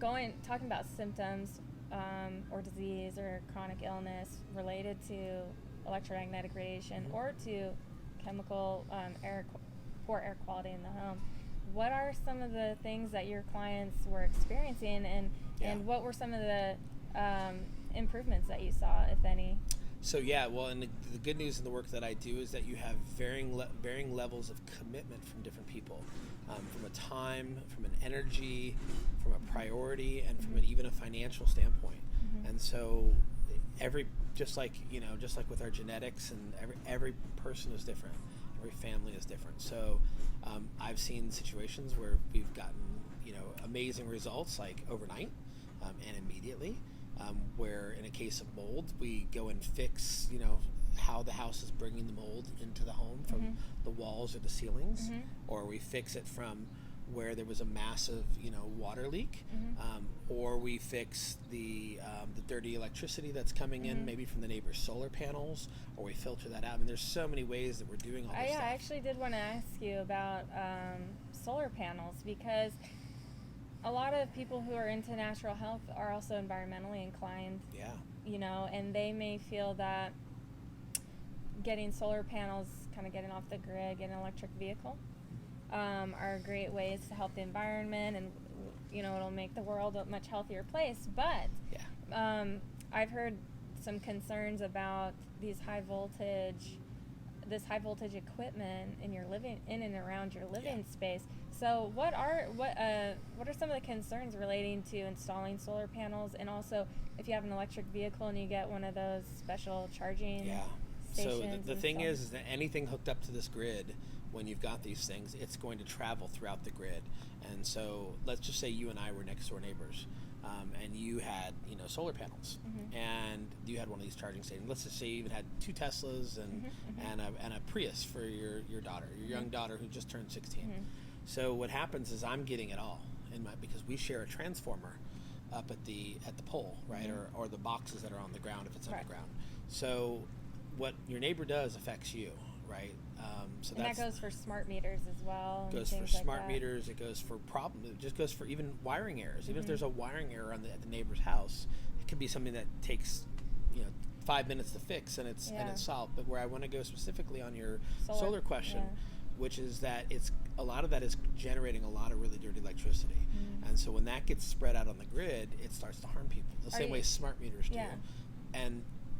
talking about symptoms or disease or chronic illness related to electromagnetic radiation or to chemical poor air quality in the home, what are some of the things that your clients were experiencing, and what were some of the improvements that you saw, if any? So and the good news in the work that I do is that you have varying levels of commitment from different people, from a time, from an energy, from a priority, and from even a financial standpoint. And so just like with our genetics, and every person is different, every family is different. So I've seen situations where we've gotten amazing results like overnight and immediately. Where in a case of mold, we go and fix, how the house is bringing the mold into the home from the walls or the ceilings, or we fix it from where there was a massive, water leak, or we fix the dirty electricity that's coming in, maybe from the neighbor's solar panels, or we filter that out. I mean, there's so many ways that we're doing all this stuff. I actually did want to ask you about solar panels, because a lot of people who are into natural health are also environmentally inclined. Yeah. And they may feel that getting solar panels, kind of getting off the grid, getting an electric vehicle, are great ways to help the environment, and it'll make the world a much healthier place. But I've heard some concerns about this high voltage equipment in and around your living space. So what are some of the concerns relating to installing solar panels, and also if you have an electric vehicle and you get one of those special charging stations? So the thing is that anything hooked up to this grid, when you've got these things, it's going to travel throughout the grid. And so let's just say you and I were next door neighbors, and you had solar panels, and you had one of these charging stations. Let's just say you even had 2 Teslas and a Prius for your daughter, your young daughter who just turned 16. So what happens is I'm getting it all because we share a transformer up at the pole, right, or the boxes that are on the ground if it's underground. So what your neighbor does affects you, right? So that goes for smart meters as well. It goes for smart meters. It goes for It just goes for even wiring errors. Even if there's a wiring error at the neighbor's house, it could be something that takes 5 minutes to fix, and it's solved. But where I want to go specifically on your solar question, which is that a lot of that is generating a lot of really dirty electricity, and so when that gets spread out on the grid, it starts to harm people the same way smart meters do.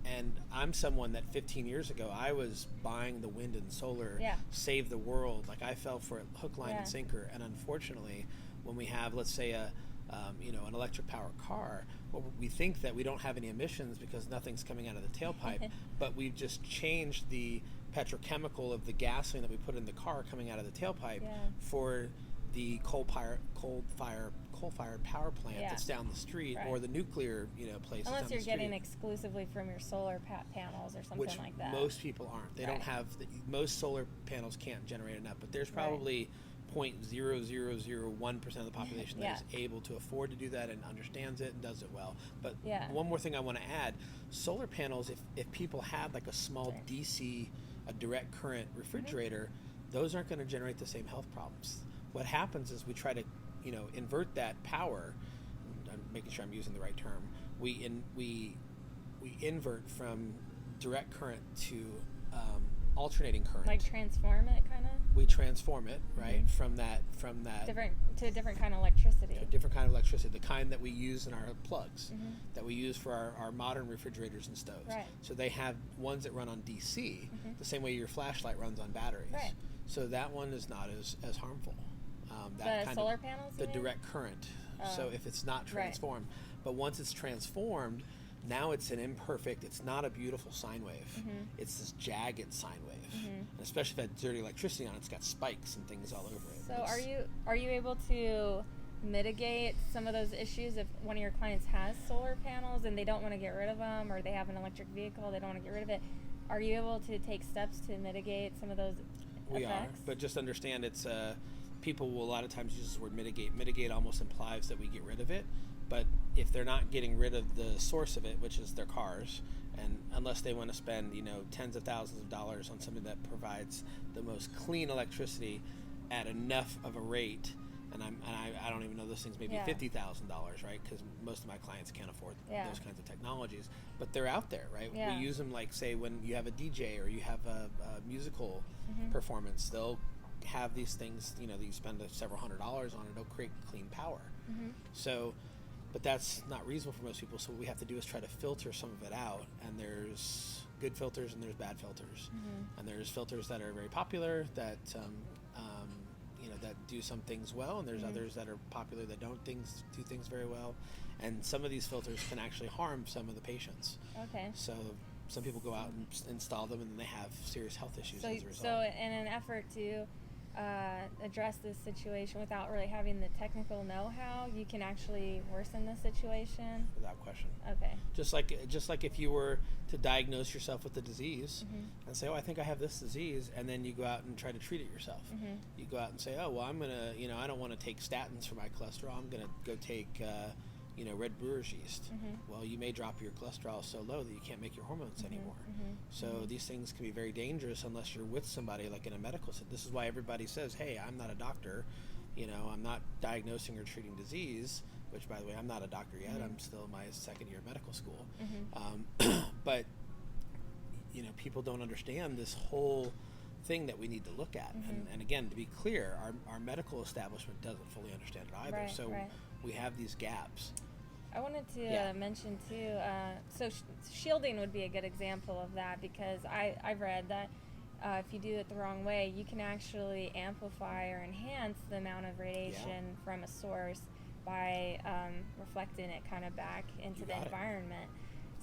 And I'm someone that 15 years ago, I was buying the wind and solar, save the world. Like, I fell for it hook, line, and sinker. And unfortunately, when we have, let's say, an electric powered car, we think that we don't have any emissions because nothing's coming out of the tailpipe, but we've just changed the petrochemical of the gasoline that we put in the car coming out of the tailpipe for the coal-fired power plant that's down the street, or the nuclear place. Unless you're getting exclusively from your solar panels or something like that. Most people aren't. They don't have most solar panels can't generate enough, but there's probably 0.0001% of the population that is able to afford to do that and understands it and does it well. But one more thing I want to add: solar panels. If people had like a small DC, a direct current refrigerator, those aren't going to generate the same health problems. What happens is we try to invert that power. I'm making sure I'm using the right term. We invert from direct current to alternating current. Like transform it, kind of. We transform it, right, from that to a different kind of electricity. To a different kind of electricity, the kind that we use in our plugs, that we use for our modern refrigerators and stoves. Right. So they have ones that run on DC, the same way your flashlight runs on batteries. Right. So that one is not as harmful. The solar panels? The direct current. So if it's not transformed. But once it's transformed, now it's an imperfect, it's not a beautiful sine wave. It's this jagged sine wave. And especially if it has dirty electricity on it, it's got spikes and things all over it. So are you able to mitigate some of those issues if one of your clients has solar panels and they don't want to get rid of them, or they have an electric vehicle, they don't want to get rid of it? Are you able to take steps to mitigate some of those effects? We are, but just understand it's people will a lot of times use the word mitigate. Mitigate almost implies that we get rid of it, but if they're not getting rid of the source of it, which is their cars, and unless they want to spend tens of thousands of dollars on something that provides the most clean electricity at enough of a rate and I don't even know those things maybe $50,000, right? Because most of my clients can't afford those kinds of technologies, but they're out there, right? We use them, like, say when you have a DJ or you have a musical performance, they'll have these things, you know, that you spend several $100s on, and it'll create clean power. So, but that's not reasonable for most people. So what we have to do is try to filter some of it out, and there's good filters and there's bad filters, and there's filters that are very popular that you know, that do some things well, and there's others that are popular that do things very well, and some of these filters can actually harm some of the patients. Okay. So some people go out and install them, and then they have serious health issues as a result. So in an effort to address this situation without really having the technical know-how, you can actually worsen the situation? Without question. Okay. Just like if you were to diagnose yourself with a disease and say, oh, I think I have this disease, and then you go out and try to treat it yourself. You go out and say, oh, well, I'm going to, you know, I don't want to take statins for my cholesterol. I'm going to go take, you know, red brewer's yeast. Well, you may drop your cholesterol so low that you can't make your hormones anymore. So these things can be very dangerous unless you're with somebody like in a medical setting. This is why everybody says, hey, I'm not a doctor. You know, I'm not diagnosing or treating disease, which, by the way, I'm not a doctor yet. I'm still in my second year of medical school. But, you know, people don't understand this whole thing that we need to look at. And again, to be clear, our medical establishment doesn't fully understand it either. So we have these gaps. I wanted to mention too, so shielding would be a good example of that, because I've read that if you do it the wrong way, you can actually amplify or enhance the amount of radiation from a source by reflecting it kind of back into the environment.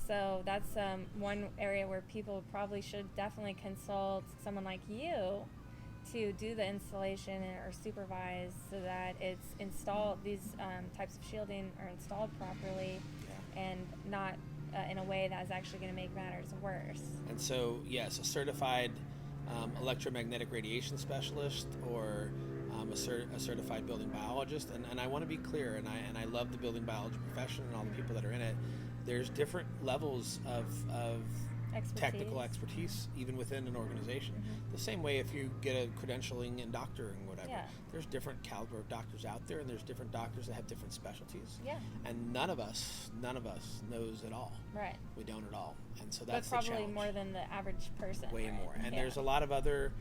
So that's one area where people probably should definitely consult someone like you to do the installation or supervise, so that it's installed, these types of shielding are installed properly and not in a way that is actually going to make matters worse. And so, yes, a certified electromagnetic radiation specialist or a certified building biologist. And I want to be clear, and I love the building biology profession and all the people that are in it. There's different levels of technical expertise even within an organization. The same way if you get a credentialing in doctoring, whatever, there's different caliber of doctors out there, and there's different doctors that have different specialties. And none of us knows it all. Right. We don't at all. And so that's but probably the challenge. More than the average person. Way more. And there's a lot of other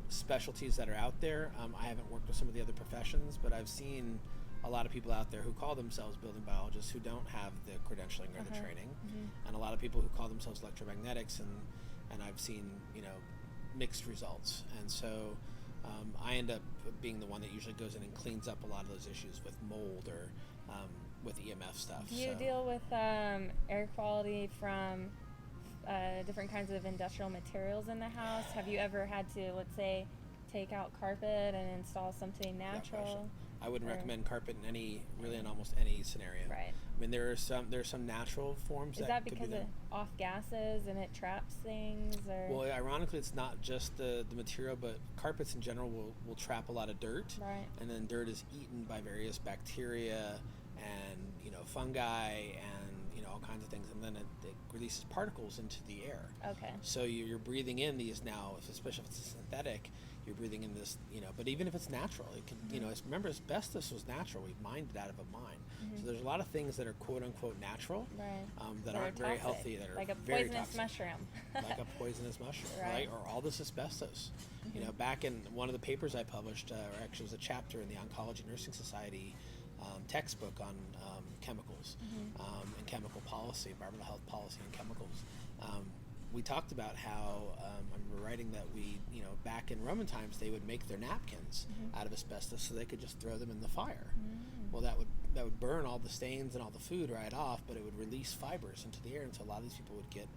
specialties that are out there. I haven't worked with some of the other professions, but I've seen a lot of people out there who call themselves building biologists who don't have the credentialing or the training, and a lot of people who call themselves electromagnetics, and I've seen, you know, mixed results. And so I end up being the one that usually goes in and cleans up a lot of those issues with mold or with EMF stuff. Do you deal with air quality from different kinds of industrial materials in the house? Have you ever had to, let's say, take out carpet and install something natural? I wouldn't recommend carpet in almost any scenario. Right. I mean, there are some natural forms. Is that because of off gases and it traps things? Or? Well, ironically, it's not just the material, but carpets in general will trap a lot of dirt. Right. And then dirt is eaten by various bacteria and, you know, fungi and, you know, all kinds of things, and then it releases particles into the air. Okay. So you're breathing in these now, especially if it's synthetic. You're breathing in this, you know, but even if it's natural, it can, you know, remember asbestos was natural. We mined it out of a mine. So there's a lot of things that are quote unquote natural, that aren't very healthy, that are like a very poisonous toxic. mushroom. Like a poisonous mushroom, right? Or all this asbestos. You know, back in one of the papers I published, or actually it was a chapter in the Oncology Nursing Society textbook on chemicals and chemical policy, environmental health policy and chemicals. We talked about how I remember writing that back in Roman times, they would make their napkins out of asbestos so they could just throw them in the fire. Well, that would burn all the stains and all the food right off, but it would release fibers into the air, and so a lot of these people would get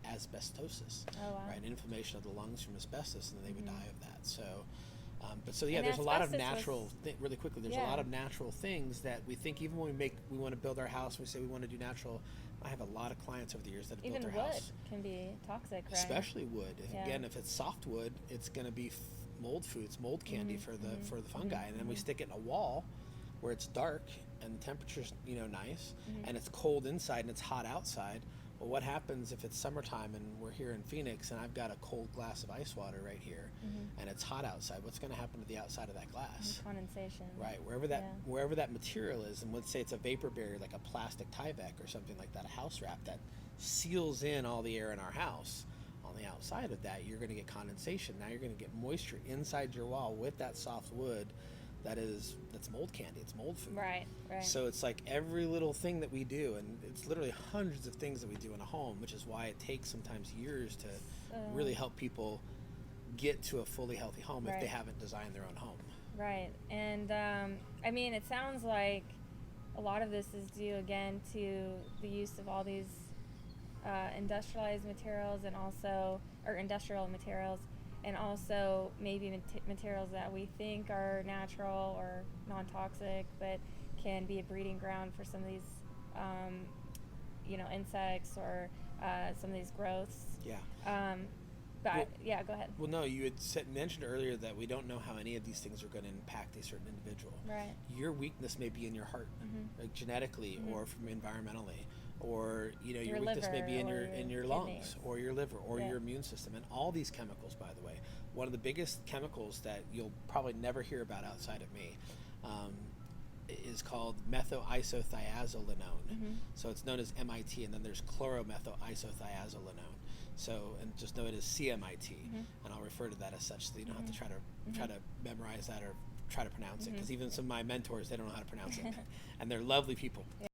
asbestosis, right? Inflammation of the lungs from asbestos, and then they would die of that. So, there's a lot of natural. Really quickly, there's a lot of natural things that we think, even when we want to build our house, we say we want to do natural. I have a lot of clients over the years that have built their house. Even wood can be toxic, right? Especially wood. Again, if it's softwood, it's going to be mold food. It's mold candy for the fungi. And then we stick it in a wall where it's dark and the temperature's nice and it's cold inside and it's hot outside. Well, what happens if it's summertime and we're here in Phoenix and I've got a cold glass of ice water right here and it's hot outside? What's going to happen to the outside of that glass? Condensation. Right, wherever that material is, and let's say it's a vapor barrier like a plastic Tyvek or something like that, a house wrap that seals in all the air in our house. On the outside of that, you're going to get condensation. Now you're going to get moisture inside your wall with that soft wood that's mold candy, it's mold food. Right. So it's like every little thing that we do, and it's literally hundreds of things that we do in a home, which is why it takes sometimes years to really help people get to a fully healthy home if they haven't designed their own home. Right. And I mean, it sounds like a lot of this is due again to the use of all these industrialized materials industrial materials, and also maybe materials that we think are natural or non-toxic, but can be a breeding ground for some of these, insects or some of these growths. Yeah. Go ahead. Well, no, you had mentioned earlier that we don't know how any of these things are going to impact a certain individual. Right. Your weakness may be in your heart, like genetically or from environmentally. Or your weakness may be in your lungs or your liver or your immune system, and all these chemicals. By the way, one of the biggest chemicals that you'll probably never hear about outside of me is called methoisothiazolinone. So it's known as MIT, and then there's chloromethoisothiazolinone. So, and just know it as CMIT, and I'll refer to that as such, so you don't have to try to memorize that or try to pronounce it, because even some of my mentors, they don't know how to pronounce it, and they're lovely people.